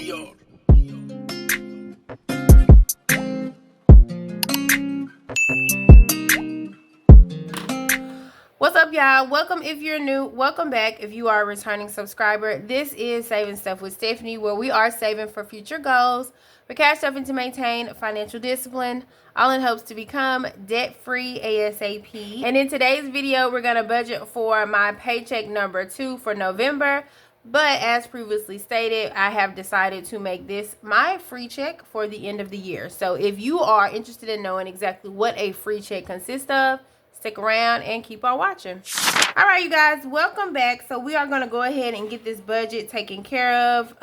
What's up, y'all? Welcome if you're new. Welcome back if you are a returning subscriber. This is Saving Stuff with Stephanie, where we are saving for future goals, for cash stuffing to maintain financial discipline, all in hopes to become debt-free ASAP. And in today's video, we're going to budget for my paycheck number 2 for November. But as previously stated, I have decided to make this my free check for the end of the year. So if you are interested in knowing exactly what a free check consists of, stick around and keep on watching. All right, you guys, welcome back. So we are going to go ahead and get this budget taken care of.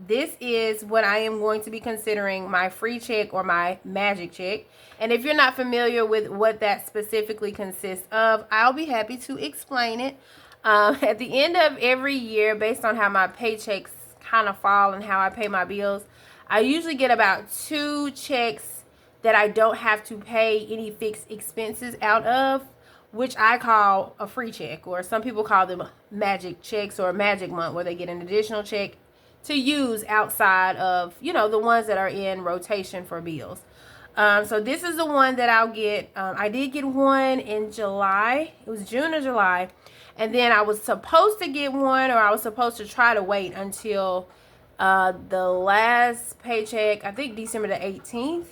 This is what I am going to be considering my free check or my magic check. And if you're not familiar with what that specifically consists of, I'll be happy to explain it. At the end of every year, based on how my paychecks kind of fall and how I pay my bills, I usually get about 2 checks that I don't have to pay any fixed expenses out of, which I call a free check, or some people call them magic checks or magic month, where they get an additional check to use outside of, you know, the ones that are in rotation for bills. So this is the one that I'll get. I did get one in July. It was June or July. And then I was supposed to get one, or I was supposed to try to wait until the last paycheck, I think December the 18th.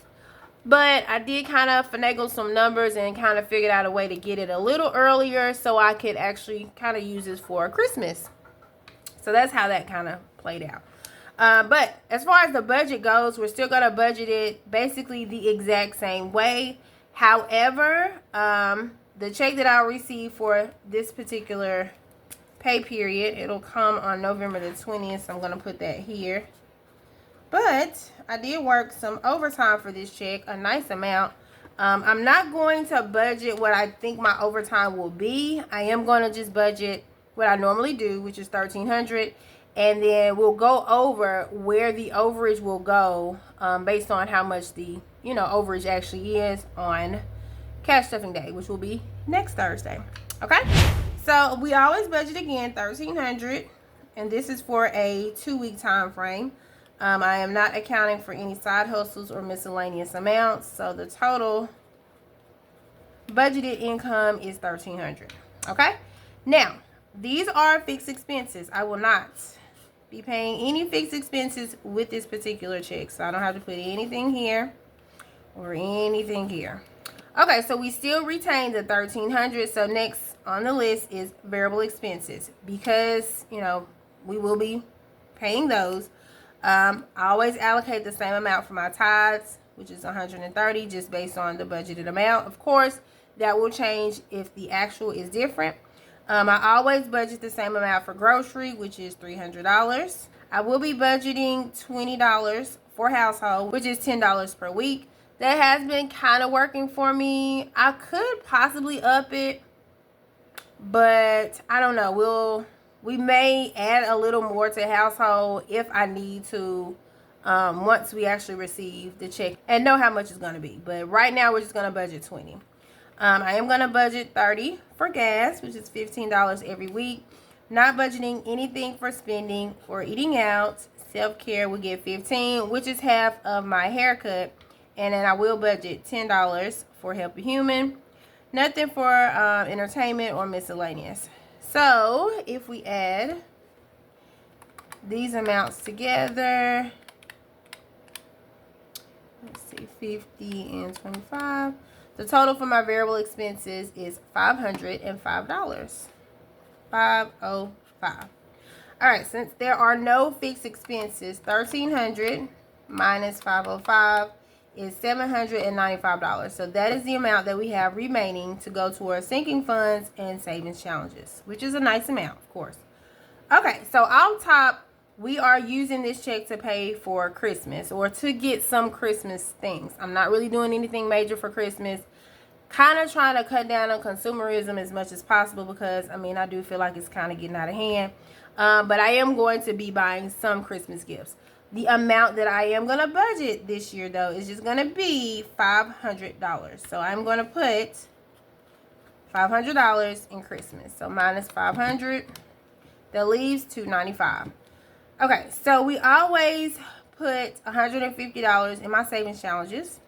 But I did kind of finagle some numbers and kind of figured out a way to get it a little earlier so I could actually kind of use this for Christmas. So that's how that kind of played out. But as far as the budget goes, we're still going to budget it basically the exact same way. However, the check that I'll receive for this particular pay period, it'll come on November the 20th. So I'm going to put that here. But I did work some overtime for this check, a nice amount. I'm not going to budget what I think my overtime will be. I am going to just budget what I normally do, which is $1,300. And then we'll go over where the overage will go based on how much the, overage actually is on cash stuffing day, which will be next Thursday. Okay? So we always budget again $1,300. And this is for a 2-week time frame. I am not accounting for any side hustles or miscellaneous amounts. So the total budgeted income is $1,300. Okay? Now, these are fixed expenses. I will not be paying any fixed expenses with this particular check. So I don't have to put anything here or anything here. Okay, so we still retain the $1,300. So next on the list is variable expenses. Because, we will be paying those. I always allocate the same amount for my tithes, which is $130, just based on the budgeted amount. Of course, that will change if the actual is different. I always budget the same amount for grocery, which is $300. I will be budgeting $20 for household, which is $10 per week. That has been kind of working for me. I could possibly up it, but I don't know. We may add a little more to household if I need to once we actually receive the check and know how much it's going to be. But right now, we're just going to budget $20. I am going to budget $30 for gas, which is $15 every week. Not budgeting anything for spending or eating out. Self-care will get $15, which is half of my haircut. And then I will budget $10 for Help a Human. Nothing for entertainment or miscellaneous. So, if we add these amounts together, let's see, 50 and 25. The total for my variable expenses is $505. 505. All right, since there are no fixed expenses, $1,300 minus 505 is $795. So that is the amount that we have remaining to go towards sinking funds and savings challenges, which is a nice amount, of course. Okay, so on top, we are using this check to pay for Christmas or to get some Christmas things. I'm not really doing anything major for Christmas. Kind of trying to cut down on consumerism as much as possible because, I do feel like it's kind of getting out of hand. But I am going to be buying some Christmas gifts. The amount that I am going to budget this year, though, is just going to be $500. So I'm going to put $500 in Christmas. So minus $500, that leaves $295. Okay, so we always put $150 in my savings challenges.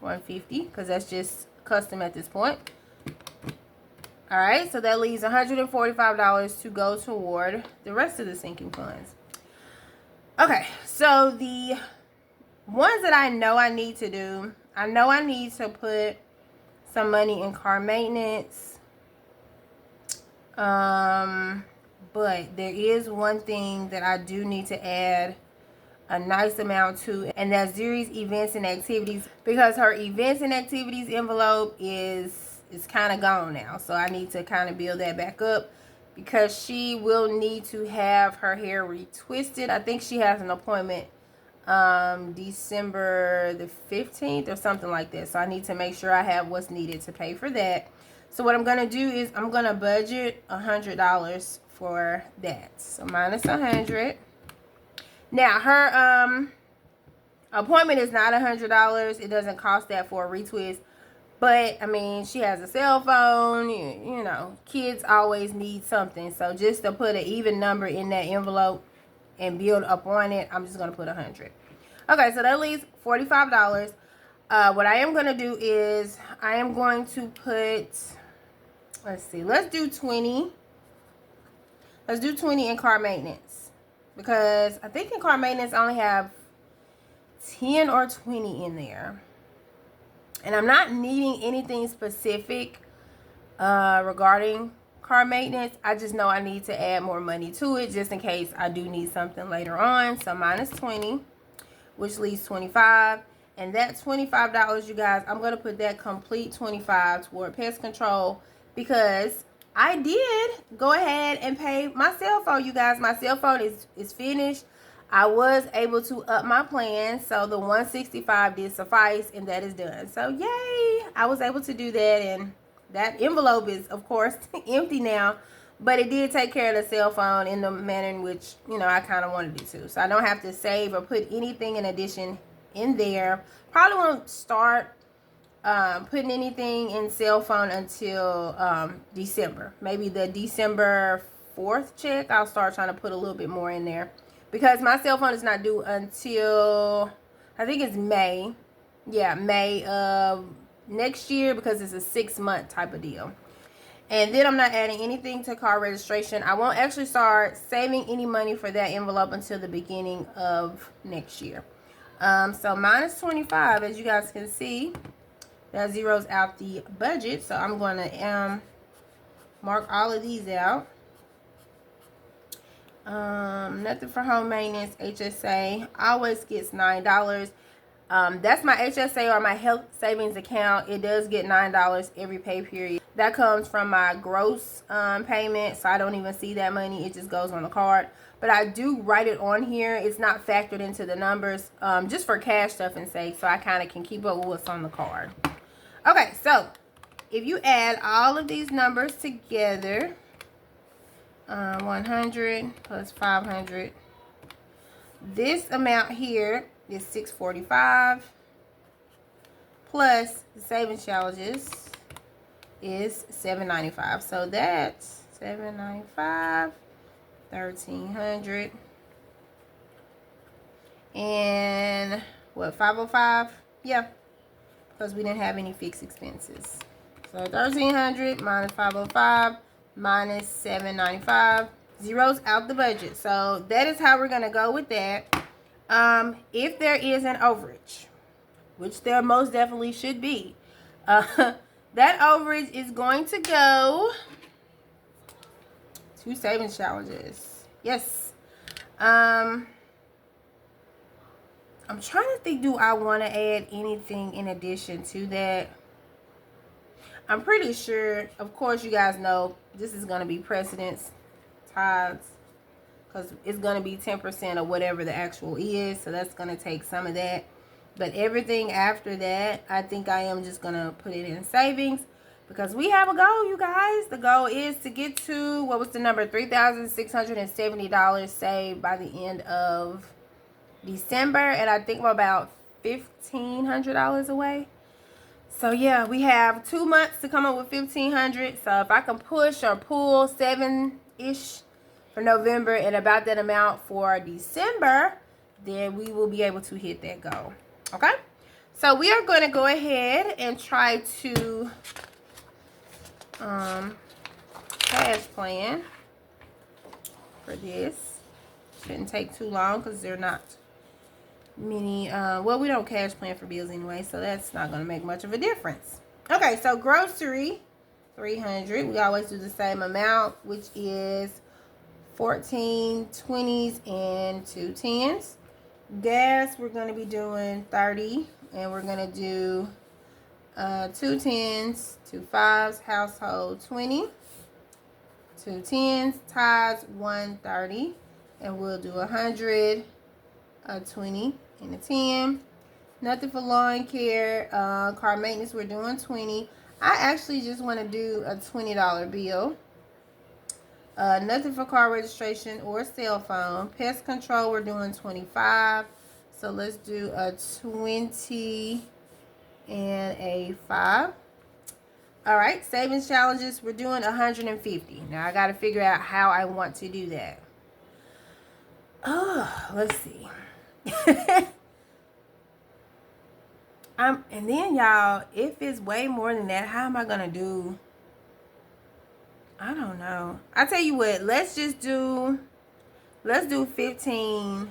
$150 because that's just custom at this point. All right, so that leaves $145 to go toward the rest of the sinking funds. Okay, so the ones that I know I need to do, I know I need to put some money in car maintenance. But there is one thing that I do need to add a nice amount to, and that's Zuri's events and activities, because her events and activities envelope is kind of gone now. So I need to kind of build that back up, because she will need to have her hair retwisted. I think she has an appointment December the 15th or something like that. So I need to make sure I have what's needed to pay for that. So what I'm going to do is I'm going to budget $100 for that. So minus 100. Now her appointment is not $100. It doesn't cost that for a retwist. But I mean, she has a cell phone, you know, kids always need something. So just to put an even number in that envelope and build up on it, I'm just going to put 100. Okay, so that leaves $45. What I am going to do is I am going to put, let's see, let's do 20. Let's do 20 in car maintenance, because I think in car maintenance I only have 10 or 20 in there. And I'm not needing anything specific regarding car maintenance. I just know I need to add more money to it just in case I do need something later on. So minus 20, which leaves 25. And that $25, you guys, I'm going to put that complete 25 toward pest control, because I did go ahead and pay my cell phone, you guys. My cell phone is finished. I was able to up my plan, so the $165 did suffice, and that is done. So yay, I was able to do that, and that envelope is of course empty now, but it did take care of the cell phone in the manner in which, you know, I kind of wanted it to. So I don't have to save or put anything in addition in there. Probably won't start putting anything in cell phone until December. Maybe the December 4th check, I'll start trying to put a little bit more in there, because my cell phone is not due until, I think it's May. Yeah, May of next year, because it's a 6-month type of deal. And then I'm not adding anything to car registration. I won't actually start saving any money for that envelope until the beginning of next year. So minus 25, as you guys can see, that zeroes out the budget. So I'm going to mark all of these out. Nothing for home maintenance. HSA always gets $9. That's my HSA or my health savings account. It does get $9 every pay period. That comes from my gross payment, so I don't even see that money. It just goes on the card. But I do write it on here. It's not factored into the numbers, just for cash stuffing sake, so I kind of can keep up with what's on the card. Okay, so if you add all of these numbers together, 100 plus 500, this amount here is $645, plus the savings challenges is $795. So that's $795, $1,300, and what, 505? Yeah, because we didn't have any fixed expenses. So 1,300 minus 505 minus $795 zeros out the budget. So that is how we're gonna go with that. If there is an overage, which there most definitely should be, that overage is going to go to savings challenges. Yes. I'm trying to think, do I want to add anything in addition to that? I'm pretty sure, of course, you guys know this is going to be precedence tithes, because it's going to be 10% of whatever the actual is. So that's going to take some of that. But everything after that, I think I am just going to put it in savings, because we have a goal, you guys. The goal is to get to, what was the number? $3,670 saved by the end of December. And I think we're about $1,500 away. So yeah, we have 2 months to come up with $1,500. So if I can push or pull 7-ish for November and about that amount for December, then we will be able to hit that goal. Okay? So we are going to go ahead and try to cash plan for this. Shouldn't take too long because they're not many. Well, we don't cash plan for bills anyway, so that's not going to make much of a difference. Okay, so grocery, $300. We always do the same amount, which is 14 20s and 2 10s. Gas, we're going to be doing 30, and we're going to do 2 10s, 2 5s, household 20, 2 10s, ties 130, and we'll do 100, a 20, and a 10. Nothing for lawn care. Car maintenance, we're doing 20. I actually just want to do a $20 bill. Nothing for car registration or cell phone. Pest control, we're doing 25. So let's do a 20 and a 5. All right, savings challenges, we're doing 150. Now I got to figure out how I want to do that. Oh, let's see. And then y'all, if it's way more than that, how am I gonna do? I don't know. I tell you what, let's do 15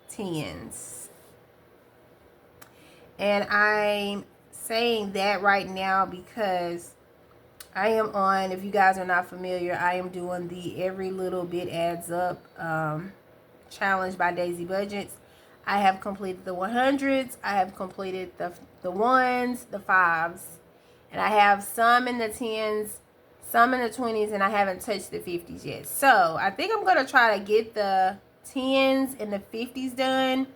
10s. And I'm saying that right now because I am on, if you guys are not familiar, I am doing the Every Little Bit Adds Up challenge by Daisy Budgets. I have completed the 100s. I have completed the 1s, the 5s. And I have some in the 10s, some in the 20s, and I haven't touched the 50s yet. So I think I'm going to try to get the 10s and the 50s done.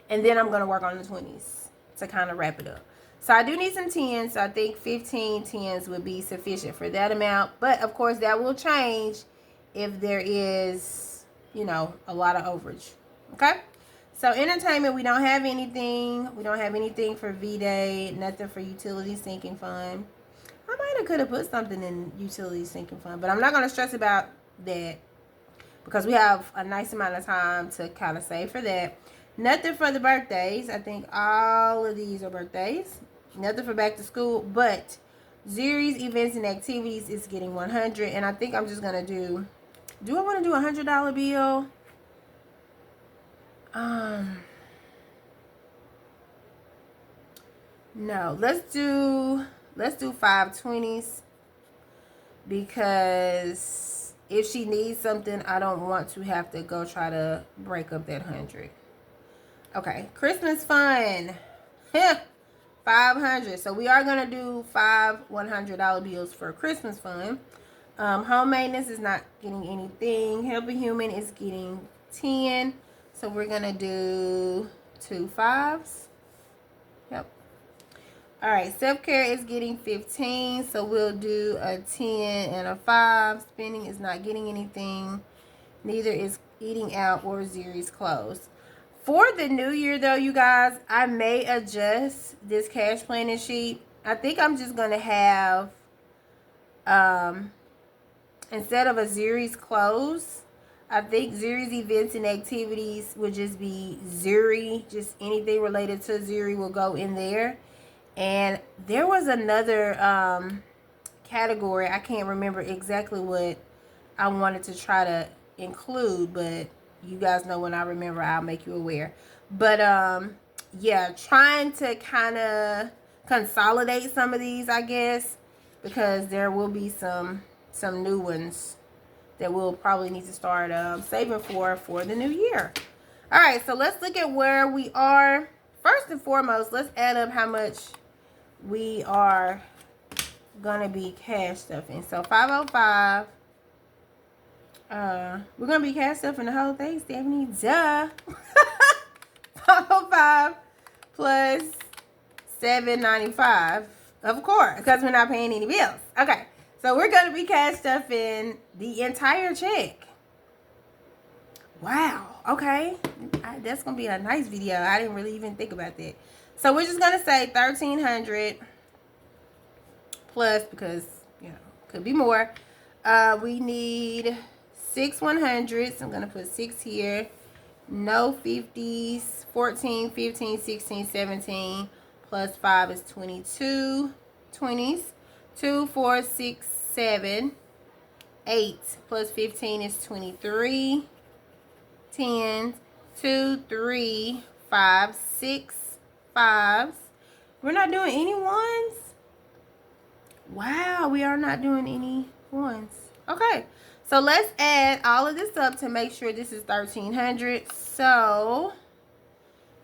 And then I'm going to work on the 20s to kind of wrap it up. So I do need some 10s. So I think 15 10s would be sufficient for that amount. But of course that will change if there is, you know, a lot of overage. Okay? So entertainment, we don't have anything. We don't have anything for V-Day. Nothing for utility sinking fund. I might have could have put something in utility sinking fund, but I'm not going to stress about that because we have a nice amount of time to kind of save for that. Nothing for the birthdays. I think all of these are birthdays. Nothing for back to school, but Zuri's events and activities is getting 100, and I think I'm just going to do I want to do a $100 bill? No, let's do 5 20s because if she needs something, I don't want to have to go try to break up that 100. Okay, Christmas fund, 500. So we are gonna do 5 $100 bills for Christmas fund. Home maintenance is not getting anything. Helping Human is getting 10. So we're going to do 2 5s. Yep. All right. Self-care is getting 15. So we'll do a 10 and a 5. Spending is not getting anything. Neither is eating out or Zuri's clothes. For the new year, though, you guys, I may adjust this cash planning sheet. I think I'm just going to have, instead of a Zuri's clothes, I think Zuri's events and activities would just be Zuri. Just anything related to Zuri will go in there. And there was another category. I can't remember exactly what I wanted to try to include, but you guys know when I remember, I'll make you aware. But yeah, trying to kind of consolidate some of these, I guess, because there will be some new ones that we'll probably need to start saving for the new year. All right, so let's look at where we are. First and foremost, let's add up how much we are gonna be cash stuffing. So 505. We're gonna be cash stuffing the whole thing, Stephanie. Duh. 505 plus 795, of course, because we're not paying any bills. Okay. So we're going to be cash stuffing the entire check. Wow. Okay. That's going to be a nice video. I didn't really even think about that. So we're just going to say 1,300 plus, because, you know, could be more. We need 6 100s. I'm going to put 6 here. No 50s. 14, 15, 16, 17. Plus 5 is 22. 20s. 2, 4, 6, 7. 8 plus 15 is 23. 10s. 2, 3, 5, 6 5s. We're not doing any ones? Wow, we are not doing any ones. Okay, so let's add all of this up to make sure this is 1300. So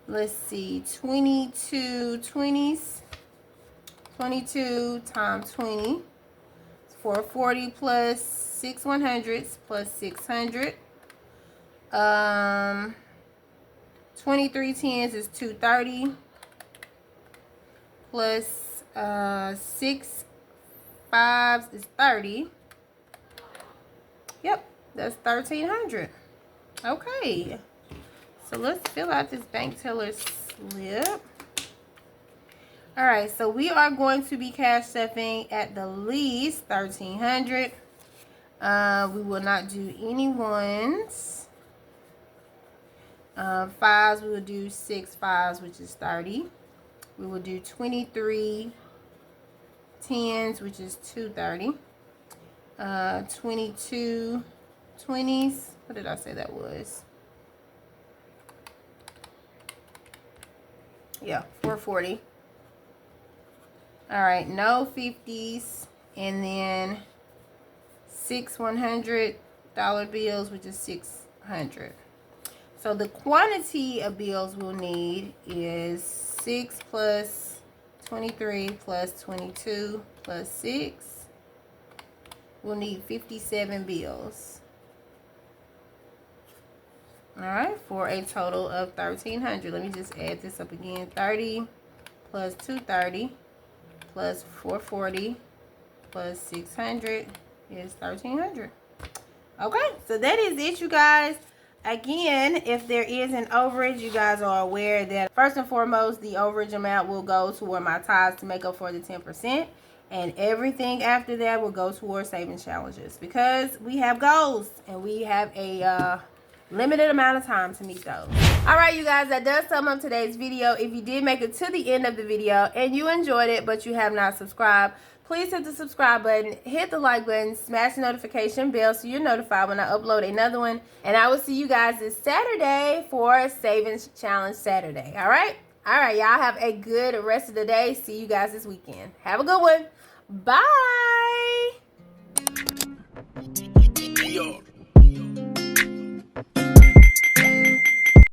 let's see, 22 20s. 22 times 20 is 440 plus 6 100s plus 600. 23 10s is 230 plus 6 5s is 30. Yep, that's 1300. Okay, so let's fill out this bank teller slip. All right, so we are going to be cash stuffing at the least 1300. We will not do any ones. 5s, we will do 6 5s, which is 30. We will do 23 10s, which is 230. 22 20s. What did I say that was? Yeah, 440. All right, no 50s, and then 6 $100 bills, which is 600. So the quantity of bills we'll need is 6 plus 23 plus 22 plus 6. We'll need 57 bills. All right, for a total of 1300. Let me just add this up again. 30 plus 230 plus 440 plus 600 is 1300. Okay, so that is it, you guys. Again, if there is an overage, you guys are aware that first and foremost, the overage amount will go toward my ties to make up for the 10%. And everything after that will go towards saving challenges, because we have goals and we have a limited amount of time to meet those. All right, you guys, that does sum up today's video. If you did make it to the end of the video and you enjoyed it but you have not subscribed, please hit the subscribe button, hit the like button, smash the notification bell so you're notified when I upload another one. And I will see you guys this Saturday for Savings Challenge Saturday. All right? All right, y'all have a good rest of the day. See you guys this weekend. Have a good one. Bye.